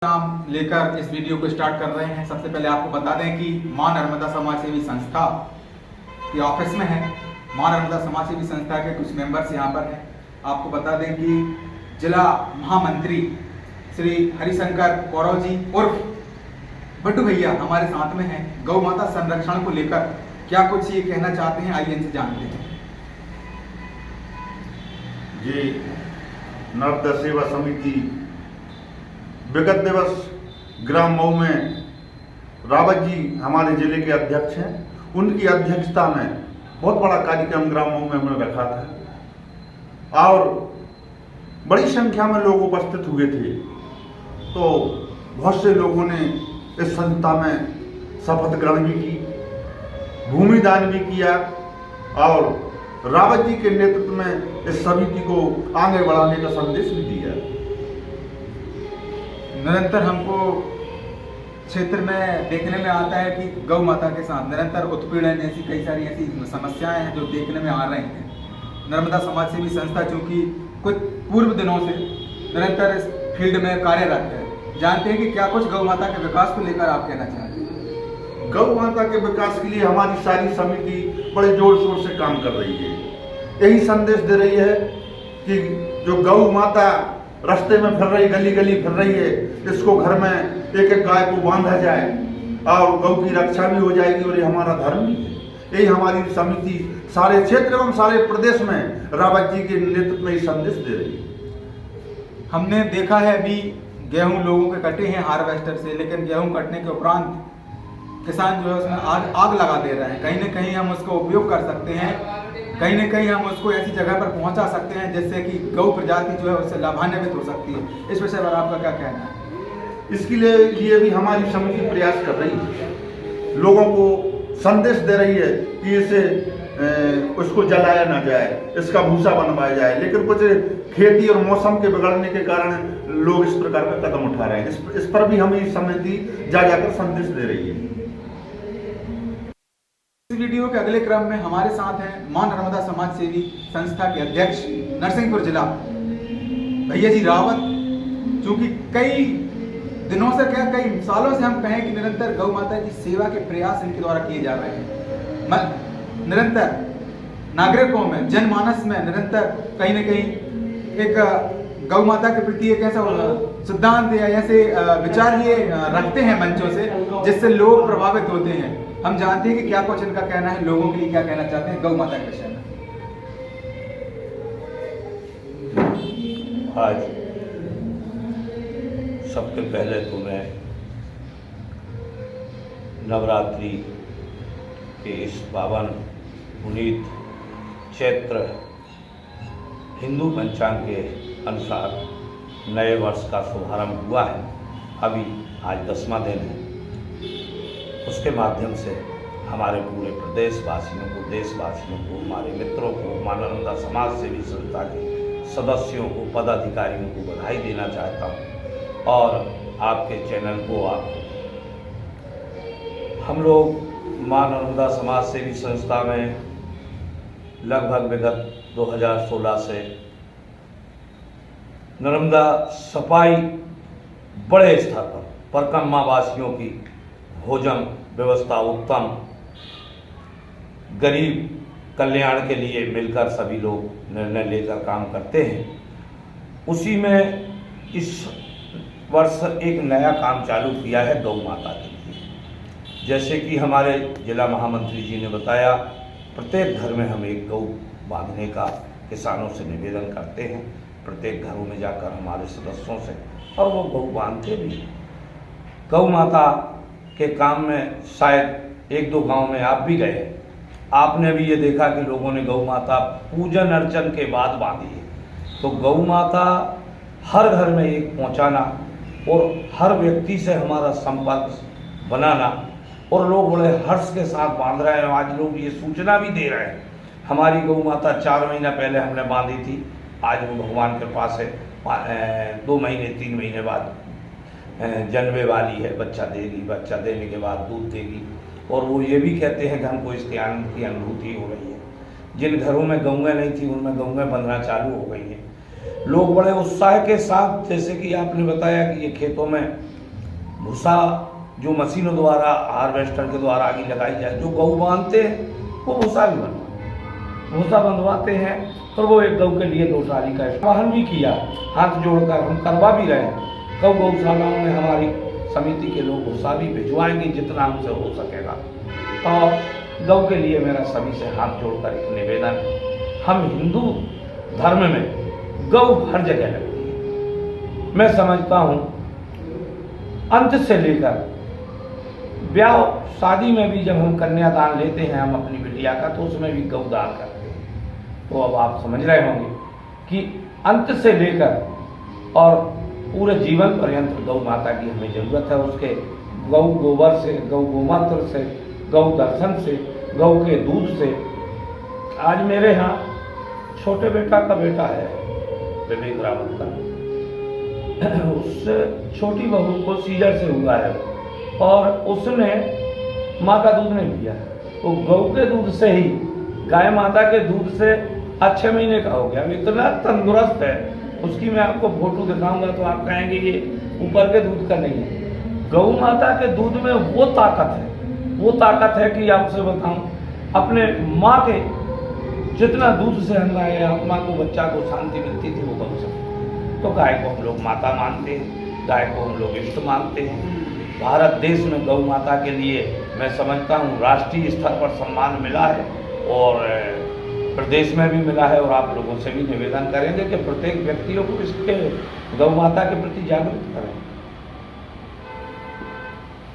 नाम लेकर इस वीडियो को स्टार्ट कर रहे हैं। सबसे पहले आपको बता दें कि मां नर्मदा समाज सेवी संस्था के ऑफिस में है। मां नर्मदा समाज सेवी संस्था के कुछ मेंबर्स यहां पर हैं। आपको बता दें कि जिला महामंत्री श्री हरिशंकर कौरव जी उर्फ बट्टू भैया हमारे साथ में हैं। गौ माता संरक्षण को लेकर क्या कुछ ये कहना चाहते हैं, आइए इनसे जानते हैं। जी, नर्मदा सेवा समिति विगत दिवस ग्राम मऊ में रावत जी हमारे जिले के अध्यक्ष हैं। उनकी अध्यक्षता में बहुत बड़ा कार्यक्रम ग्राम मऊ में हमने रखा था और बड़ी संख्या में लोग उपस्थित हुए थे। तो बहुत से लोगों ने इस संस्था में शपथ ग्रहण भी की, भूमि दान भी किया और रावत जी के नेतृत्व में इस समिति को आगे बढ़ाने का संदेश भी दिया। निरंतर हमको क्षेत्र में देखने में आता है कि गौ माता के साथ निरंतर उत्पीड़न जैसी कई सारी ऐसी समस्याएं हैं जो देखने में आ रही हैं। नर्मदा समाज सेवी संस्था चूंकि कुछ पूर्व दिनों से निरंतर इस फील्ड में कार्यरत है, जानते हैं कि क्या कुछ गौ माता के विकास को लेकर आप कहना चाहते हैं? गौ माता के विकास के लिए हमारी सारी समिति बड़े जोर शोर से काम कर रही है। यही संदेश दे रही है कि जो गौ माता रास्ते में फिर रही, गली गली फिर रही है, इसको घर में एक एक गाय को बांधा जाए और गौ की रक्षा भी हो जाएगी और ये हमारा धर्म भी है। यही हमारी समिति सारे क्षेत्र एवं सारे प्रदेश में रावत जी के नेतृत्व में ये संदेश दे रही है। हमने देखा है अभी गेहूं लोगों के कटे हैं हार्वेस्टर से, लेकिन गेहूं कटने के उपरांत किसान जो है उसमें आग लगा दे रहे हैं। कहीं ना कहीं हम उसका उपयोग कर सकते हैं, कहीं ना कहीं हम उसको ऐसी जगह पर पहुंचा सकते हैं जिससे कि गौ प्रजाति जो है उससे लाभान्वित हो सकती है। इस विषय पर आपका क्या कहना है? इसके लिए भी हमारी समिति प्रयास कर रही है, लोगों को संदेश दे रही है कि इसे उसको जलाया ना जाए, इसका भूसा बनवाया जाए। लेकिन कुछ खेती और मौसम के बिगड़ने के कारण लोग इस प्रकार का कदम उठा रहे हैं। इस पर भी हमें समिति जाकर संदेश दे रही है। इस वीडियो के अगले क्रम में हमारे साथ हैं मां नर्मदा समाज सेवी संस्था के अध्यक्ष नरसिंहपुर जिला भैया जी रावत। चूंकि कई दिनों से कई सालों से हम कहें कि निरंतर गौ माता की सेवा के प्रयास इनके द्वारा किए जा रहे हैं। निरंतर नागरिकों में, जनमानस में निरंतर कहीं ना कहीं एक गौ माता के प्रति एक ऐसा सिद्धांत या ऐसे विचार ये रखते हैं मंचों से जिससे लोग प्रभावित होते हैं। हम जानते हैं कि क्या कुछ इनका कहना है, लोगों के लिए क्या कहना चाहते हैं गौ माता के विषय में। आज सबसे पहले तो मैं नवरात्रि के इस पावन पुनीत चैत्र हिंदू पंचांग के अनुसार नए वर्ष का शुभारंभ हुआ है। अभी आज 10वां दिन है। उसके माध्यम से हमारे पूरे प्रदेशवासियों को, देशवासियों को, हमारे मित्रों को, मां नर्मदा समाज सेवी संस्था के सदस्यों को, पदाधिकारियों को बधाई देना चाहता हूँ और आपके चैनल को हम लोग मां नर्मदा समाज सेवी संस्था में लगभग विगत 2016 से नर्मदा सफाई बड़े स्तर पर परकम्मा वासियों की भोजन व्यवस्था उत्तम, गरीब कल्याण के लिए मिलकर सभी लोग निर्णय लेकर काम करते हैं। उसी में इस वर्ष एक नया काम चालू किया है गौ माता के लिए। जैसे कि हमारे जिला महामंत्री जी ने बताया, प्रत्येक घर में हम एक गौ बांधने का किसानों से निवेदन करते हैं। प्रत्येक घरों में जाकर हमारे सदस्यों से, और वो गौ बांधते भी हैं। गौ माता के काम में शायद एक दो गांव में आप भी गए, आपने भी ये देखा कि लोगों ने गौ माता पूजन अर्चन के बाद बांधी है। तो गौ माता हर घर में एक पहुंचाना और हर व्यक्ति से हमारा संपर्क बनाना, और लोग बड़े हर्ष के साथ बांध रहे हैं। आज लोग ये सूचना भी दे रहे हैं, हमारी गौ माता 4 महीना पहले हमने बांधी थी, आज वो भगवान के पास है 2 महीने 3 महीने बाद जन्मे वाली है, बच्चा देगी, बच्चा देने के बाद दूध देगी। और वो ये भी कहते हैं कि हमको इसके आनंद की अनुभूति हो रही है। जिन घरों में गौएं नहीं थी उनमें गौएं बंधना चालू हो गई हैं। लोग बड़े उत्साह के साथ, जैसे कि आपने बताया कि ये खेतों में भूसा जो मशीनों द्वारा हार्वेस्टर के द्वारा आगे लगाई जाए, जो गऊ बांधते हैं वो भूसा भी भूसा बंधवाते हैं और वो एक गऊ के लिए 2 ट्राली का वाहन भी किया, हाथ जोड़कर हम करवा भी रहे हैं। गौशालाओं में हमारी समिति के लोग भूसा भी भिजवाएंगे जितना हमसे हो सकेगा। और गौ के लिए मेरा सभी से हाथ जोड़कर एक निवेदन है, हम हिंदू धर्म में गौ हर जगह लगती है। मैं समझता हूँ अंत से लेकर ब्याह शादी में भी जब हम कन्यादान लेते हैं हम अपनी बिटिया का, तो उसमें भी गौ दान करते हैं। तो अब आप समझ रहे होंगे कि अंत से लेकर और पूरे जीवन पर्यंत गौ माता की हमें ज़रूरत है। उसके गौ गोबर से, गौ गोमूत्र से, गौ दर्शन से, गौ के दूध से। आज मेरे यहाँ छोटे बेटा का बेटा है विवेक रावत का, उससे छोटी बहू को सीजर से हुआ है और उसने माँ का दूध नहीं पिया। वो गौ के दूध से ही, गाय माता के दूध से 6 महीने का हो गया, इतना तंदुरुस्त है। उसकी मैं आपको फोटो दिखाऊंगा तो आप कहेंगे ये ऊपर के दूध का नहीं है। गौ माता के दूध में वो ताकत है कि आपसे बताऊं, अपने माँ के जितना दूध से हमारे आत्मा को, बच्चा को शांति मिलती थी वो गौ से। तो गाय को हम लोग माता मानते हैं, गाय को हम लोग इष्ट मानते हैं। भारत देश में गौ माता के लिए मैं समझता हूँ राष्ट्रीय स्तर पर सम्मान मिला है और प्रदेश में भी मिला है। और आप लोगों से भी निवेदन करेंगे कि प्रत्येक व्यक्तियों को इसके गौ माता के प्रति जागरूक करें।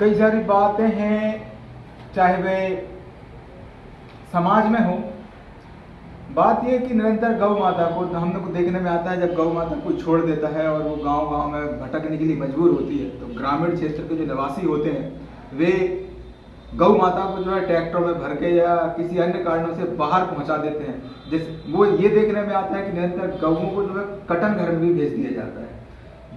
कई सारी बातें हैं, चाहे वे समाज में हो। बात यह कि निरंतर गौ माता को हम लोग को देखने में आता है, जब गौ माता को छोड़ देता है और वो गांव-गांव में भटकने के लिए मजबूर होती है, तो ग्रामीण क्षेत्र के जो निवासी होते हैं वे गौ माता को जो है ट्रैक्टर में भर के या किसी अन्य कारणों से बाहर पहुंचा देते हैं। जिस वो ये देखने में आता है कि निरंतर गौओं को जो है कटन घर में भी भेज दिया जाता है,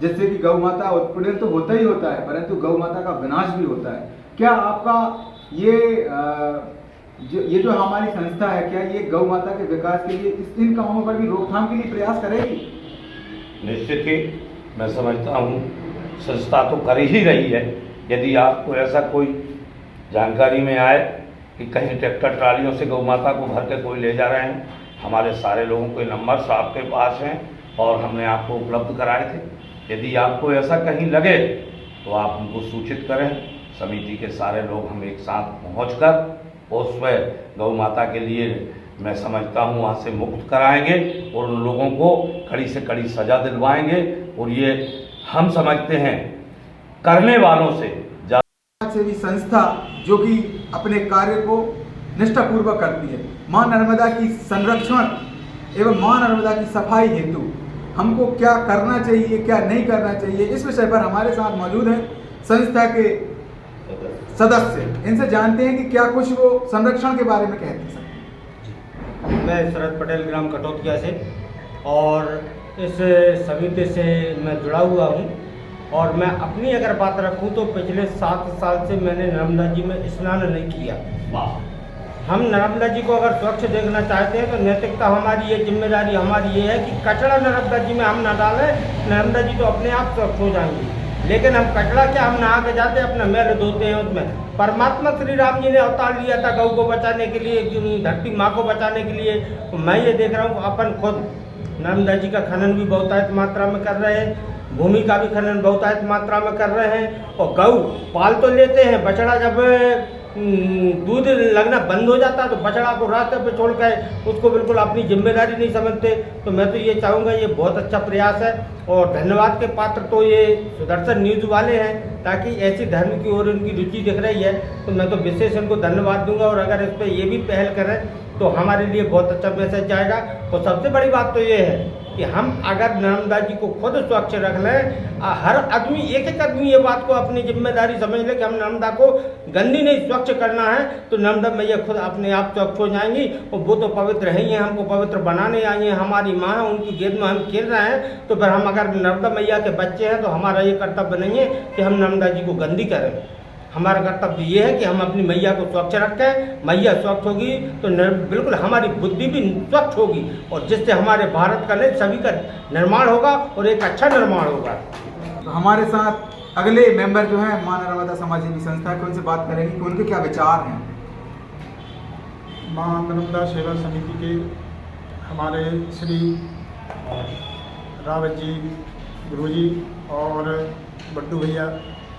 जिससे कि गौ माता उत्पीड़न तो होता ही होता है, परंतु गौ माता का विनाश भी होता है। क्या आपका ये जो हमारी संस्था है, क्या ये गौ माता के विकास के लिए इन कामों पर भी रोकथाम के लिए प्रयास करेगी? निश्चित ही मैं समझता हूँ संस्था तो कर ही रही है। यदि आपको ऐसा कोई जानकारी में आए कि कहीं ट्रैक्टर ट्रालियों से गौ माता को भर के कोई ले जा रहे हैं, हमारे सारे लोगों के नंबर्स आपके पास हैं और हमने आपको उपलब्ध कराए थे। यदि आपको ऐसा कहीं लगे तो आप हमको सूचित करें। समिति के सारे लोग हम एक साथ पहुंचकर उसमें गौ माता के लिए मैं समझता हूं वहाँ से मुक्त कराएंगे और उन लोगों को कड़ी से कड़ी सज़ा दिलवाएंगे। और ये हम समझते हैं करने वालों से सेवी संस्था जो कि अपने कार्य को निष्ठापूर्वक करती है, माँ नर्मदा की संरक्षण एवं माँ नर्मदा की सफाई हेतु हमको क्या करना चाहिए, क्या नहीं करना चाहिए, इस विषय पर हमारे साथ मौजूद हैं संस्था के सदस्य। इनसे जानते हैं कि क्या कुछ वो संरक्षण के बारे में कहते हैं। मैं शरद पटेल ग्राम कटौतिया से और इस समिति से मैं जुड़ा हुआ हूँ। और मैं अपनी अगर बात रखूं तो पिछले 7 साल से मैंने नर्मदा जी में स्नान नहीं किया। हम नर्मदा जी को अगर स्वच्छ देखना चाहते हैं तो नैतिकता हमारी, ये जिम्मेदारी हमारी ये है कि कचरा नर्मदा जी में हम ना डालें। नर्मदा जी तो अपने आप स्वच्छ हो जाएंगी, लेकिन हम कचरा क्या, हम नहा के जाते हैं, अपना मैल धोते हैं उसमें। परमात्मा श्री राम जी ने अवतार लिया था गौ को बचाने के लिए, धरती माँ को बचाने के लिए। तो मैं ये देख रहा हूँ अपन खुद नर्मदा जी का खनन भी बहुतायत मात्रा में कर रहे हैं, भूमि का भी खनन बहुतायत मात्रा में कर रहे हैं। और गौ पाल तो लेते हैं, बछड़ा जब दूध लगना बंद हो जाता है तो बछड़ा को रास्ते पे छोड़ कर उसको बिल्कुल अपनी जिम्मेदारी नहीं समझते। तो मैं तो ये चाहूँगा ये बहुत अच्छा प्रयास है और धन्यवाद के पात्र तो ये सुदर्शन न्यूज़ वाले हैं, ताकि ऐसी धर्म की ओर उनकी रुचि दिख रही है तो मैं तो विशेष उनको धन्यवाद दूंगा। और अगर इस पर ये भी पहल करें तो हमारे लिए बहुत अच्छा मैसेज जाएगा। और सबसे बड़ी बात तो ये है कि हम अगर नर्मदा जी को खुद स्वच्छ रख लें, हर आदमी, एक आदमी ये बात को अपनी जिम्मेदारी समझ ले कि हम नर्मदा को गंदी नहीं स्वच्छ करना है, तो नर्मदा मैया खुद अपने आप स्वच्छ हो जाएंगी। और वो तो पवित्र है ही, हमको पवित्र बनाने आई हैं, हमारी माँ है, उनकी गेद में हम खेल रहे हैं। तो फिर हम अगर नर्मदा मैया के बच्चे हैं तो हमारा ये कर्तव्य नहीं है कि हम नर्मदा जी को गंदी करें। हमारा कर्तव्य ये है कि हम अपनी मैया को स्वच्छ रखें। मैया स्वच्छ होगी तो बिल्कुल हमारी बुद्धि भी स्वच्छ होगी, और जिससे हमारे भारत का नहीं सभी का निर्माण होगा और एक अच्छा निर्माण होगा। तो हमारे साथ अगले मेंबर जो हैं मां नर्मदा समाज सेवी संस्था के, उनसे बात करेंगे कि उनके क्या विचार हैं। मां नर्मदा सेवा समिति के हमारे श्री रावत जी गुरुजी और बड्डू भैया,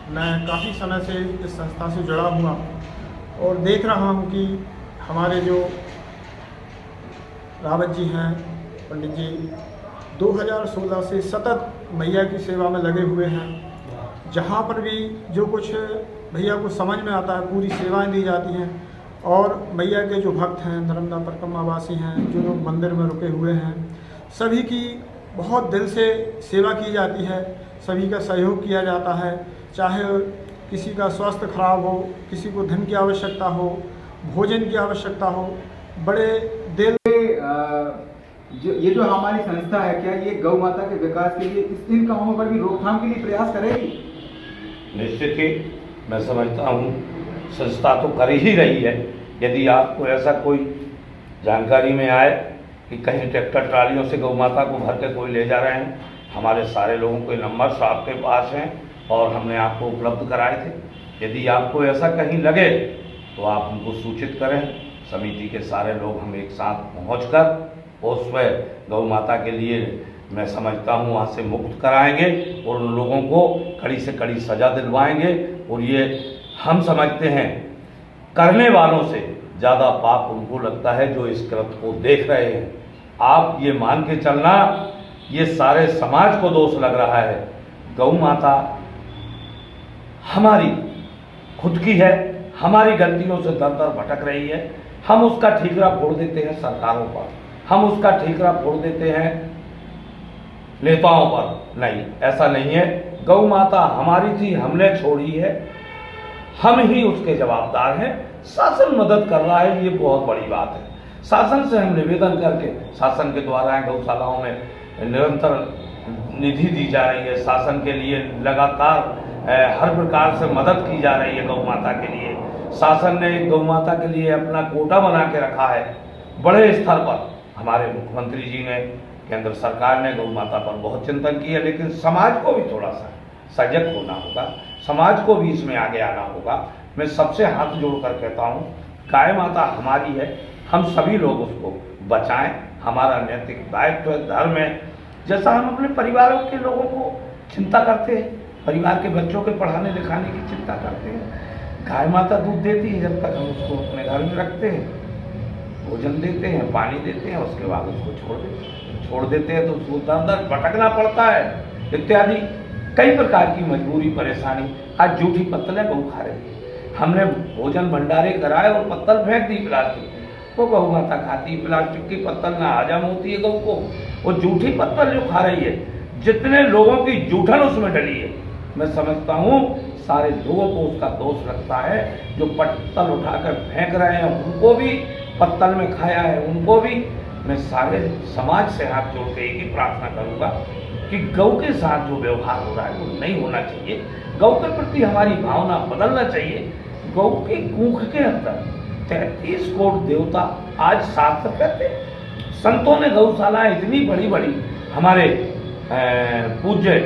मैं काफ़ी समय से इस संस्था से जुड़ा हुआ और देख रहा हूँ कि हमारे जो रावत जी हैं पंडित जी 2016 से सतत मैया की सेवा में लगे हुए हैं। जहाँ पर भी जो कुछ भैया को समझ में आता है पूरी सेवाएं दी जाती हैं, और मैया के जो भक्त हैं, नर्मदा परिक्रमावासी हैं, जो लोग मंदिर में रुके हुए हैं, सभी की बहुत दिल से सेवा की जाती है, सभी का सहयोग किया जाता है। चाहे किसी का स्वास्थ्य खराब हो, किसी को धन की आवश्यकता हो, भोजन की आवश्यकता हो, बड़े दिल ये जो हमारी संस्था है, क्या ये गौ माता के विकास के लिए इन कामों पर भी रोकथाम के लिए प्रयास करेगी? निश्चित ही मैं समझता हूँ संस्था तो कर ही रही है। यदि आपको ऐसा कोई जानकारी में आए कि कहीं ट्रैक्टर ट्रालियों से गौ माता को भर के कोई ले जा रहे हैं, हमारे सारे लोगों के नंबर आपके पास हैं और हमने आपको उपलब्ध कराए थे। यदि आपको ऐसा कहीं लगे तो आप हमको सूचित करें। समिति के सारे लोग हम एक साथ पहुंचकर उस पर गौ माता के लिए मैं समझता हूँ वहाँ से मुक्त कराएंगे और उन लोगों को कड़ी से कड़ी सज़ा दिलवाएंगे। और ये हम समझते हैं करने वालों से ज़्यादा पाप उनको लगता है जो इस कृत्य को देख रहे हैं। आप ये मान के चलना, ये सारे समाज को दोष लग रहा है। गौ माता हमारी खुद की है, हमारी गलतियों से दर दर भटक रही है। हम उसका ठीकरा फोड़ देते हैं सरकारों पर, हम उसका ठीकरा फोड़ देते हैं नेताओं पर। नहीं, ऐसा नहीं है। गौ माता हमारी थी, हमने छोड़ी है, हम ही उसके जवाबदार हैं। शासन मदद कर रहा है, ये बहुत बड़ी बात है। शासन से हम निवेदन करके, शासन के द्वारा गौशालाओं में निरंतर निधि दी जा रही है, शासन के लिए लगातार हर प्रकार से मदद की जा रही है गौ माता के लिए। शासन ने गौ माता के लिए अपना कोटा बना के रखा है बड़े स्तर पर। हमारे मुख्यमंत्री जी ने, केंद्र सरकार ने गौ माता पर बहुत चिंतन किया, लेकिन समाज को भी थोड़ा सा सजग होना होगा, समाज को भी इसमें आगे आना होगा। मैं सबसे हाथ जोड़कर कहता हूँ, गाय माता हमारी है, हम सभी लोग उसको बचाएं। हमारा नैतिक दायित्व धर्म है। जैसा हम अपने परिवारों के लोगों को चिंता करते हैं, परिवार के बच्चों के पढ़ाने लिखाने की चिंता करते हैं, गाय माता दूध देती है, जब तक हम उसको अपने घर में रखते हैं, भोजन देते हैं, पानी देते हैं, उसके बाद उसको छोड़ देते हैं तो उसको दर दर भटकना पड़ता है इत्यादि कई प्रकार की मजबूरी परेशानी। आज जूठी पत्तलें गऊ खा रही है, हमने भोजन भंडारे कराए और पत्तल फेंक दी प्लास्टिक, वो गऊ माता खाती है। प्लास्टिक की पत्तल ना हजम होती है गऊ को, वो जूठी पत्तल जो खा रही है, जितने लोगों की जूठन उसमें डली है, मैं समझता हूँ सारे लोगों को उसका दोष लगता है। जो पत्तल उठाकर फेंक रहे हैं उनको भी पत्तल में खाया है, उनको भी। मैं सारे समाज से हाथ जोड़ के एक ही प्रार्थना करूँगा कि गौ के साथ जो व्यवहार हो रहा है वो नहीं होना चाहिए। गौ के प्रति हमारी भावना बदलना चाहिए। गौ के कुख के अंदर 33 कोट देवता आज सार्थक करते हैं। संतों ने गौशालाएं इतनी बड़ी बड़ी, हमारे पूज्य